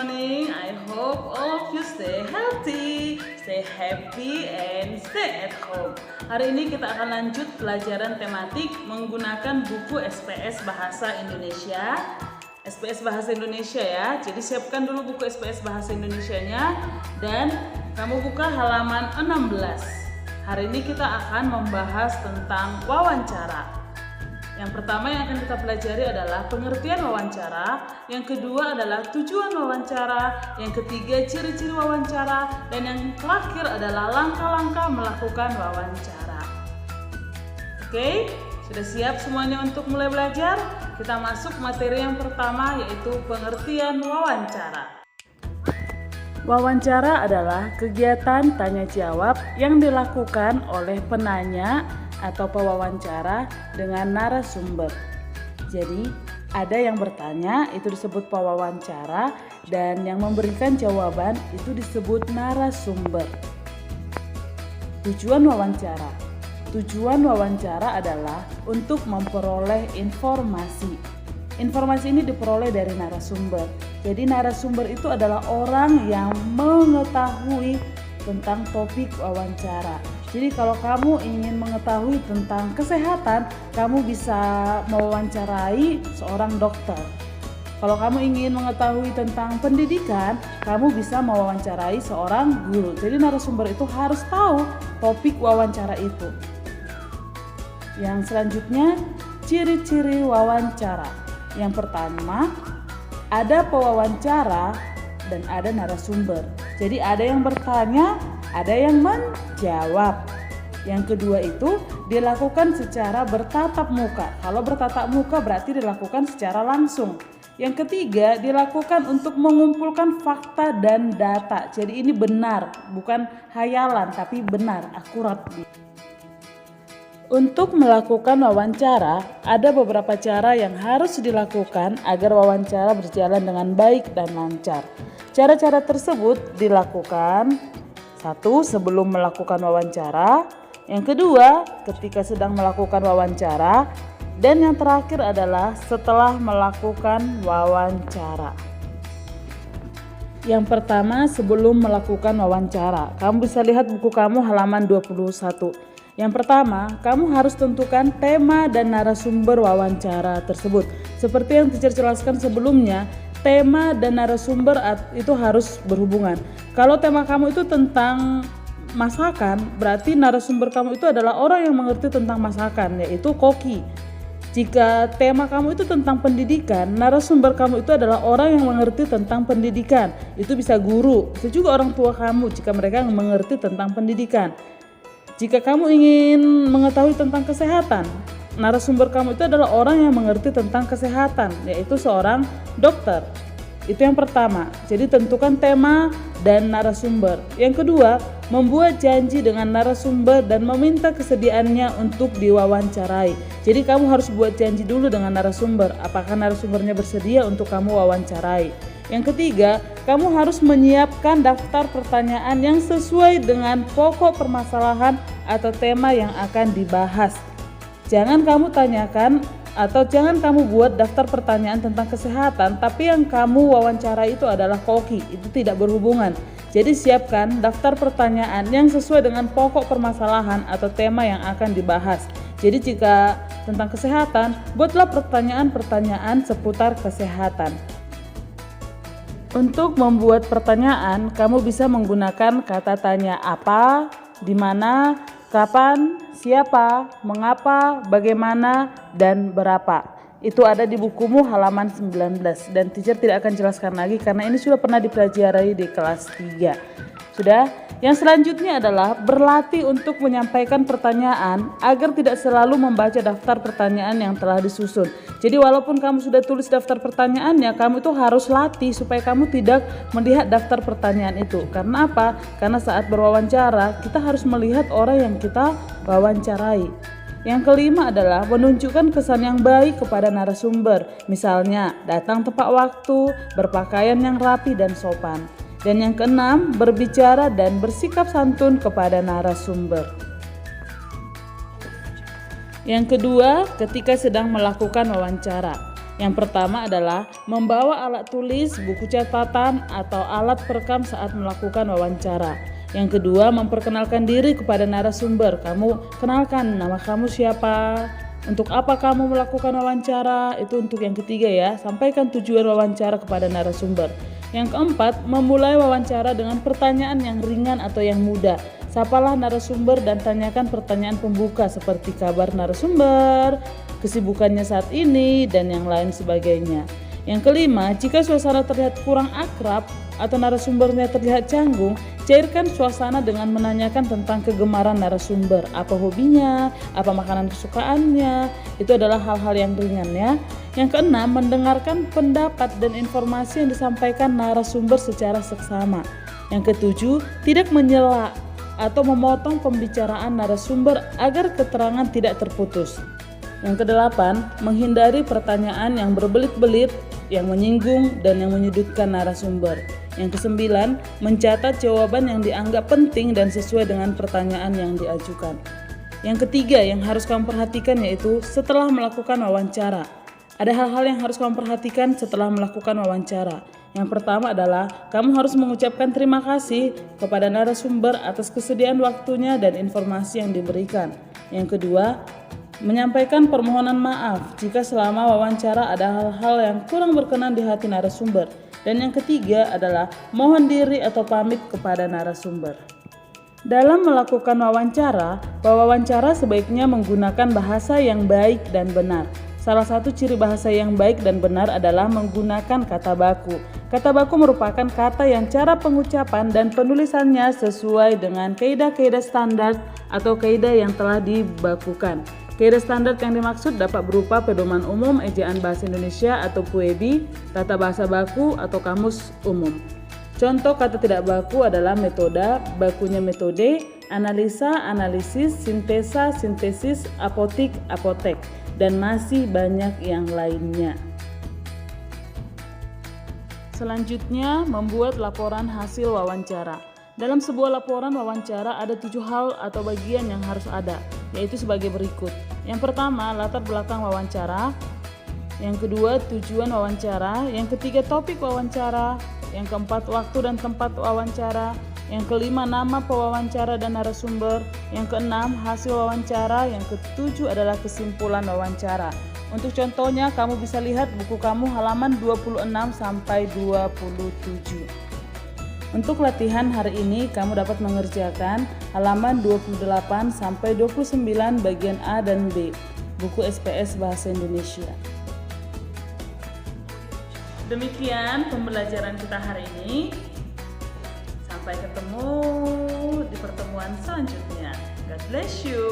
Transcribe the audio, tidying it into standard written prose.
morning. I hope all of you stay healthy, stay happy, and stay at home. Hari ini kita akan lanjut pelajaran tematik menggunakan buku SPS Bahasa Indonesia. SPS Bahasa Indonesia ya. Jadi siapkan dulu buku SPS Bahasa Indonesianya dan kamu buka halaman 16. Hari ini kita akan membahas tentang wawancara. Yang pertama yang akan kita pelajari adalah pengertian wawancara, yang kedua adalah tujuan wawancara, yang ketiga ciri-ciri wawancara, dan yang terakhir adalah langkah-langkah melakukan wawancara. Oke, sudah siap semuanya untuk mulai belajar? Kita masuk materi yang pertama yaitu pengertian wawancara. Wawancara adalah kegiatan tanya jawab yang dilakukan oleh penanya atau pewawancara dengan narasumber. Jadi, ada yang bertanya itu disebut pewawancara dan yang memberikan jawaban itu disebut narasumber. Tujuan wawancara. Tujuan wawancara adalah untuk memperoleh informasi. Informasi ini diperoleh dari narasumber. Jadi narasumber itu adalah orang yang mengetahui tentang topik wawancara. Jadi kalau kamu ingin mengetahui tentang kesehatan, kamu bisa mewawancarai seorang dokter. Kalau kamu ingin mengetahui tentang pendidikan, kamu bisa mewawancarai seorang guru. Jadi narasumber itu harus tahu topik wawancara itu. Yang selanjutnya, ciri-ciri wawancara. Yang pertama, ada pewawancara dan ada narasumber. Jadi ada yang bertanya, ada yang menjawab. Yang kedua itu dilakukan secara bertatap muka. Kalau bertatap muka berarti dilakukan secara langsung. Yang ketiga dilakukan untuk mengumpulkan fakta dan data. Jadi ini benar, bukan hayalan tapi benar, akurat. Untuk melakukan wawancara, ada beberapa cara yang harus dilakukan agar wawancara berjalan dengan baik dan lancar. Cara-cara tersebut dilakukan: 1. Sebelum melakukan wawancara, yang kedua ketika sedang melakukan wawancara, dan yang terakhir adalah setelah melakukan wawancara. Yang pertama, sebelum melakukan wawancara. Kamu bisa lihat buku kamu halaman 21. Yang pertama, kamu harus tentukan tema dan narasumber wawancara tersebut. Seperti yang teacher jelaskan sebelumnya, tema dan narasumber itu harus berhubungan. Kalau tema kamu itu tentang masakan, berarti narasumber kamu itu adalah orang yang mengerti tentang masakan, yaitu koki. Jika tema kamu itu tentang pendidikan, narasumber kamu itu adalah orang yang mengerti tentang pendidikan. Itu bisa guru, bisa juga orang tua kamu jika mereka mengerti tentang pendidikan. Jika kamu ingin mengetahui tentang kesehatan, narasumber kamu itu adalah orang yang mengerti tentang kesehatan, yaitu seorang dokter. Itu yang pertama. Jadi tentukan tema dan narasumber. Yang kedua, membuat janji dengan narasumber dan meminta kesediaannya untuk diwawancarai. Jadi kamu harus buat janji dulu dengan narasumber. Apakah narasumbernya bersedia untuk kamu wawancarai? Yang ketiga, kamu harus menyiapkan daftar pertanyaan yang sesuai dengan pokok permasalahan atau tema yang akan dibahas. Jangan kamu tanyakan atau jangan kamu buat daftar pertanyaan tentang kesehatan, tapi yang kamu wawancara itu adalah koki, itu tidak berhubungan. Jadi siapkan daftar pertanyaan yang sesuai dengan pokok permasalahan atau tema yang akan dibahas. Jadi jika tentang kesehatan, buatlah pertanyaan-pertanyaan seputar kesehatan. Untuk membuat pertanyaan, kamu bisa menggunakan kata tanya apa, di mana, kapan, siapa, mengapa, bagaimana, dan berapa. Itu ada di bukumu halaman 19 dan teacher tidak akan jelaskan lagi karena ini sudah pernah dipelajari di kelas 3. Sudah? Yang selanjutnya adalah berlatih untuk menyampaikan pertanyaan agar tidak selalu membaca daftar pertanyaan yang telah disusun. Jadi walaupun kamu sudah tulis daftar pertanyaannya, kamu itu harus latih supaya kamu tidak melihat daftar pertanyaan itu. Karena apa? Karena saat berwawancara, kita harus melihat orang yang kita wawancarai. Yang kelima adalah menunjukkan kesan yang baik kepada narasumber. Misalnya, datang tepat waktu, berpakaian yang rapi dan sopan. Dan yang keenam, berbicara dan bersikap santun kepada narasumber. Yang kedua, ketika sedang melakukan wawancara. Yang pertama adalah membawa alat tulis, buku catatan, atau alat perekam saat melakukan wawancara. Yang kedua, memperkenalkan diri kepada narasumber. Kamu kenalkan nama kamu siapa, untuk apa kamu melakukan wawancara. Itu untuk yang ketiga ya, sampaikan tujuan wawancara kepada narasumber. Yang keempat, memulai wawancara dengan pertanyaan yang ringan atau yang mudah. Sapalah narasumber dan tanyakan pertanyaan pembuka seperti kabar narasumber, kesibukannya saat ini, dan yang lain sebagainya. Yang kelima, jika suasana terlihat kurang akrab atau narasumbernya terlihat canggung, cairkan suasana dengan menanyakan tentang kegemaran narasumber, apa hobinya, apa makanan kesukaannya. Itu adalah hal-hal yang ringan ya. Yang keenam, mendengarkan pendapat dan informasi yang disampaikan narasumber secara seksama. Yang ketujuh, tidak menyela atau memotong pembicaraan narasumber agar keterangan tidak terputus. Yang kedelapan, menghindari pertanyaan yang berbelit-belit, yang menyinggung dan yang menyudutkan narasumber. Yang kesembilan, mencatat jawaban yang dianggap penting dan sesuai dengan pertanyaan yang diajukan. Yang ketiga yang harus kamu perhatikan yaitu setelah melakukan wawancara. Ada hal-hal yang harus kamu perhatikan setelah melakukan wawancara. Yang pertama adalah kamu harus mengucapkan terima kasih kepada narasumber atas kesediaan waktunya dan informasi yang diberikan. Yang kedua, menyampaikan permohonan maaf jika selama wawancara ada hal-hal yang kurang berkenan di hati narasumber. Dan yang ketiga adalah mohon diri atau pamit kepada narasumber. Dalam melakukan wawancara sebaiknya menggunakan bahasa yang baik dan benar. Salah satu ciri bahasa yang baik dan benar adalah menggunakan kata baku. Kata baku merupakan kata yang cara pengucapan dan penulisannya sesuai dengan kaidah-kaidah standar atau kaidah yang telah dibakukan. Kaidah standar yang dimaksud dapat berupa pedoman umum, ejaan bahasa Indonesia atau PUEB, tata bahasa baku atau kamus umum. Contoh kata tidak baku adalah metoda, bakunya metode, analisa, analisis, sintesa, sintesis, apotik, apotek, dan masih banyak yang lainnya. Selanjutnya, membuat laporan hasil wawancara. Dalam sebuah laporan wawancara ada 7 hal atau bagian yang harus ada, yaitu sebagai berikut. Yang pertama, latar belakang wawancara. Yang kedua, tujuan wawancara. Yang ketiga, topik wawancara. Yang keempat, waktu dan tempat wawancara. Yang kelima, nama pewawancara dan narasumber. Yang keenam, hasil wawancara. Yang ketujuh adalah kesimpulan wawancara. Untuk contohnya, kamu bisa lihat buku kamu halaman 26 sampai 27. Untuk latihan hari ini, kamu dapat mengerjakan halaman 28 sampai 29 bagian A dan B, buku SPS Bahasa Indonesia. Demikian pembelajaran kita hari ini. Sampai ketemu di pertemuan selanjutnya. God bless you.